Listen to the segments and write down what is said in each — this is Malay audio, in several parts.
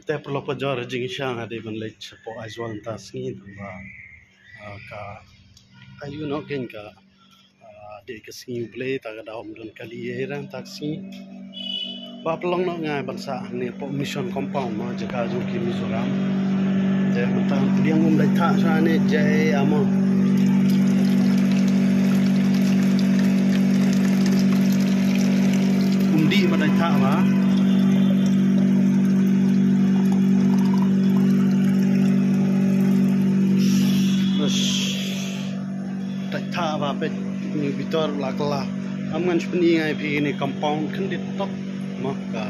แต่พลปจอร์จิงช่างอะไรมันเลยเฉพาะไอซอนตาสงี้ตัวกะอายุนกเก่งกะเด็กสงี้เปลตากระดาวมันกะลีเอรันตักซี่บาปลองนกง่ายบันสะเนี่ยพอมิชชั่นคอมเพลมาจะกาจูกิมิโซรัมแต่มันตั้งเลี้ยงได้ท่าชาเนี่ยใจอามดีมาได้ท่าวะได้ท่าวะเป็นมีวิตอร์ลักลาทำงานชุดนี้ไงพี่ในคอมเพลขึ้นดิตต็อกมากกว่า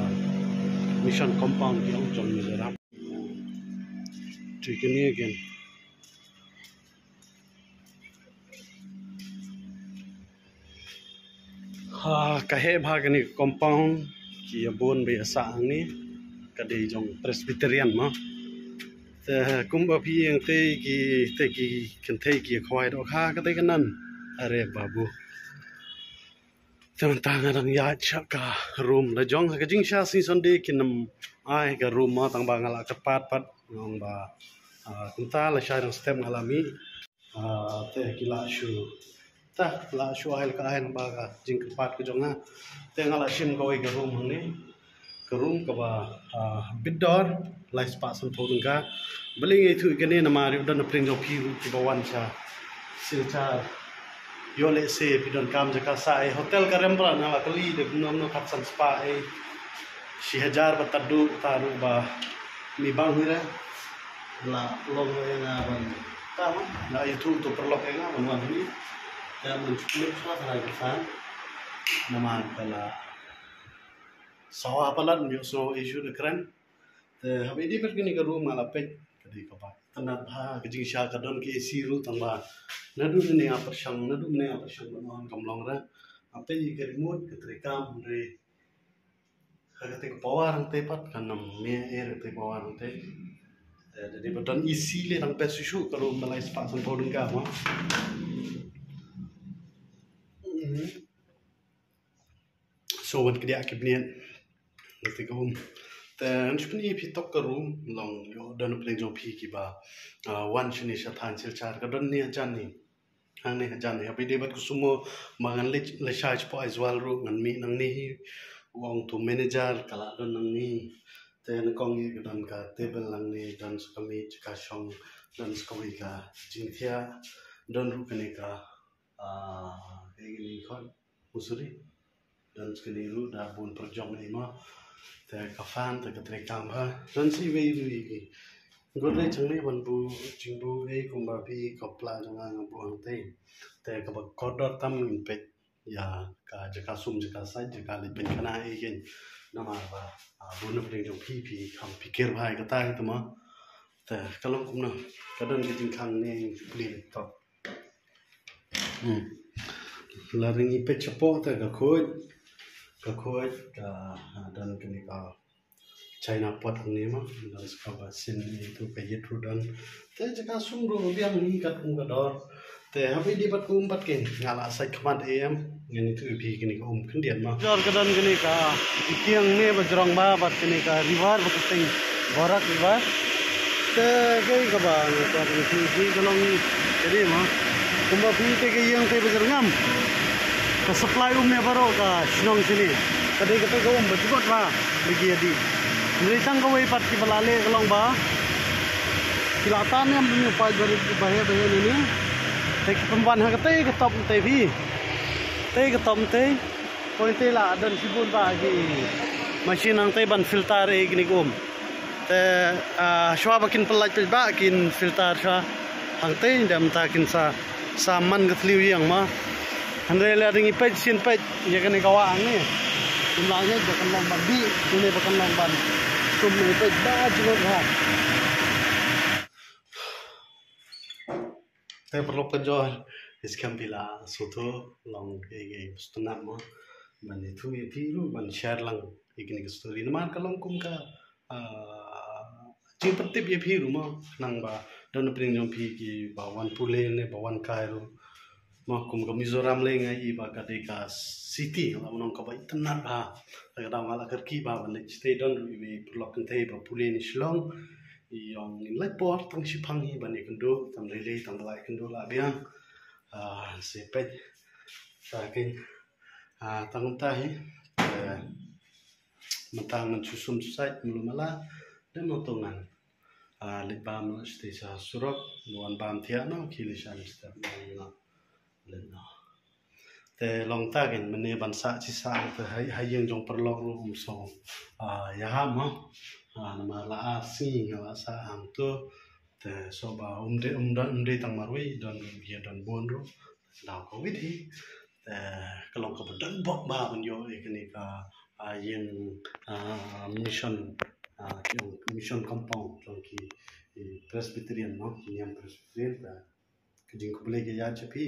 มิชชั่นคอมเพลที่เราจงมิโซรัมจุดนี้กันkahit bahag ni compound ki abon biasa ni kadai jong presbyterian ma te kumba pi yang te ki kan te ki khwai do kha ka te kanan are babu tan tang rang ya chaka room la jong ka jing sha si sunday kinam ai ka room ma tang ba ngala cepat pat ngong ba kunta la sha rang stem ngalami te kila shu ta la shu ail ka ain ba ka jing pat ka jonga te ngala shin ko ke room ni ke room ka ba bidor lai spa san thon ka beli ngai thu ke ne na ma ri dan pring jo phi ki ba wan cha sil cha yo le se pi don kam ja ka sai hotel ka rembra na la kali de nom no khat san spa e 6000 ba tadu ta ru ba mi bang hira la long nga ban ta ma la itu tu perlok nga ban wan ni dan mencukupi suasana kesan nama kala sawah palat so isu de keren habis di pergi ni ke rumah la pet kadi kapa tanat ha kejing sha kadon ke siru tamba nadu ni apa syang non kamlong ra ape ke remote ke trekam re kagate ke power te pat kanam me air te power te jadi beton isi le nang pet susu kalau malai spa san podung ka ma soวันกระเดียกิบเนียนนั่นติกมแต่อันชุดนี้พี่ตกกระรูมลองโยเดินเพลงจงพี่กี่บาวันชนิดสถานเชิญชาติก็ดนเนี่ยจันนี่ทางนี้จันนี่ไปดีบัดกุสุโมมางันเลชายเฉพาะไอซ์วอลรูงันมีนังนี้วงตัวแมเนเจอร์กละดนนังนี้แต่นักกองนี้ก็ดนกับเทเบิลนังนี้ดนสกัมมีจักรชงดนสกัมมีกับจิงเทียดนรูกันนี้กับเองนี่คนมุสลิมdan sekali lu dah pun perjong ni mahแต่กาแฟแต่กระเทยกามฮะนั่นสิเวรุยกีก็ได้จังเลยวันบูจิงบูเอ้กุมบาพีกับปลาจังงานบุอังเต้แต่กับกอดดอตั้มมินเป็ดยากาจะกาซุ่มจะกาไซจะกาเลยเป็นคณะเองน้ำมาบ่าบุญนับเรียนของพี่คำพิเกอร์พายก็ตายตัวมั้งแต่ก็ลองคุมนะก็เดินไปจริงคันนี่เปลี่ยนต่อแล้วเรื่องนี้เป็ดเฉพาะแต่ก็คุยdan kini ka China pot ang ni ma dan skaba sin itu ka yitru dan te jaka sumru biang ni kat dor te habi di pat umpat kin ngala sai khamat em ngani tu bi kini ka khendian ma jor ka dan kini ka tiang ne bajrong ba bat kini ka river ba ting borak river te gai ka ba ta kini ji kalong ni jadi ma kumba bi te ke yang te bajrongam ke supply umnya baru ke Sinong sini. Tadi kita ke betul ba bagi adi. Meritang ke wei pat ki balale kelong ba. Kilatan yang punya pai bahaya ini. Tek pemban ha kete ke top te bi. Te ke top te. Poin te la dan sibun ba gi. Mesin ang te ban filter e gini kum. Te shwa bakin pelaj ba kin filter sha. Hang te dam ta kin sa man ke tliu yang ma. Andre le ringi pej sin pej ya kan kawang ni jumlahnya bukan lomban bi ini bukan lomban tumni pej ba juga ha te perlu penjual iskan bila soto long ge stunam mo ban itu biru ban share lang ikini story naman kalong kum ka ji patip ye biru mo nang ba don pring jong pi ki ba wan pule ne ba wan kairo Mahkum ke Mizoram le ngai ba ka de ka city la monong ka ba itna ba ka da ngala kerki ba le stay don we block te ba puli ni shlong yong lai por tang si phang hi ba ni kendo tam le tam lai kendo la biang se pe sa ken tang ta hi matang man susum sai mulumala dan motongan le bam stay sa surok nuan bam thia no kilishan step na lên te long ta gen mene ban sa chi sa te hai yang jong per lok ru so ya ha mo na ma la a si nga sa ang tu te so ba de tang marui don ye don bon ru da ko wit hi te ka long ka don bok ba ban yo e ni ka yang mission mission compound jong ki presbyterian no yang presbyterian ta kajing ko bele ke ya chapi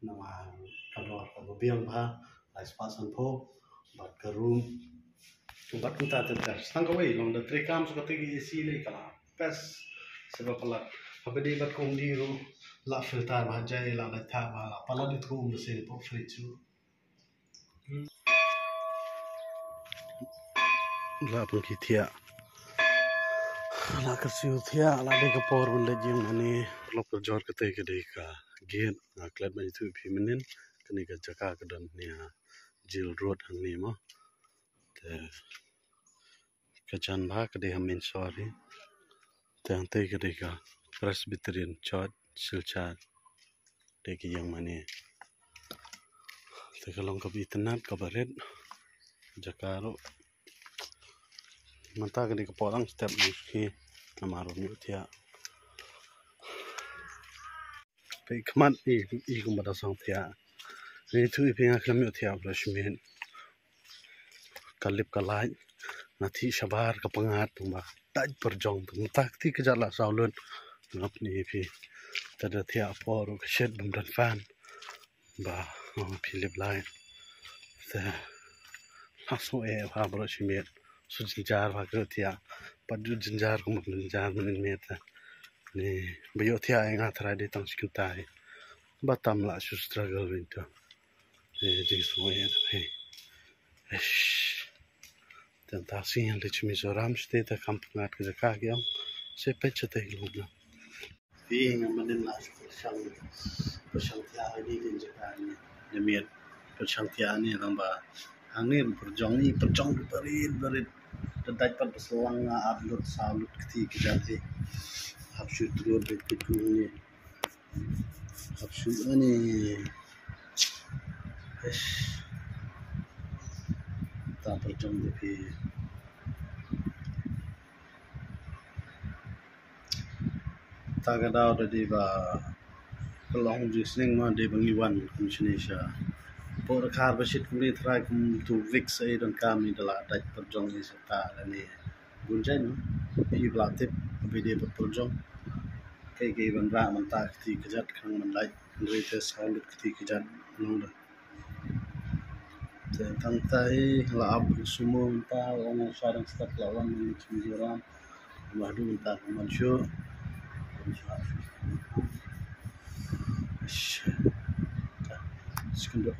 nama kador ka biang ba lai spasan po bat ka room bat kunta ter stang ka wei long da tre kam so ka te gi si le kala pes seba kala habedi bat kong di ru la filter ba jai la la tha ba pala di room se po free chu la pun ki thia la ka siu thia la de ka por bun le jing mani lok ka jor ka te ka de ka gen klad mani tu phi minin kani ka jaka ka don nia jil road hang ni mo te ka chan ba ka de hamin sorry te ang te ka de ka presbyterian church silcha de ki yang mani te ka long ka bi tanat ka baret jaka ro manta ka de ka porang step ni ki namaro mi thia pe kman i kum ba sang thia ni thu i pinga kham mi thia brushmin kalip kalai na thi shabar ka pangat ba tai per jong tum tak ti ka jala saulun ngap ni phi ta da thia por ka shet bum dan fan ba philip lai ta haso e ba brushmin su jinjar ba ka thia pa ju jinjar kum jinjar min me ta ni bayo thia nga thra de tang sikin tai ba tam la su struggle winter ji so e he dan ta sin le chmi zoram ste ta kampungat ka ka gyam se pecha te lugna being a manin la shang tia ni din jaka ni ne miet shang tia ni lamba angin perjong berit da dai pan peselang upload salut kti kijati habshu tur de ku ni habshu ani ta perjong de pi ta ga daw de ba long jisning ma de bangi wan commissionisha por khar basit kumni thrai kum tu vix ai don kam ni dala dai perjong ni sa la ni gunjai no pi blate be de perjong kai ban ra man ta ti kajat khang man lai re te salut ti kajat no da te tang tai la ab sumo ta ong sarang stak la wan ni chmiram ma du ta man sho Sekunde.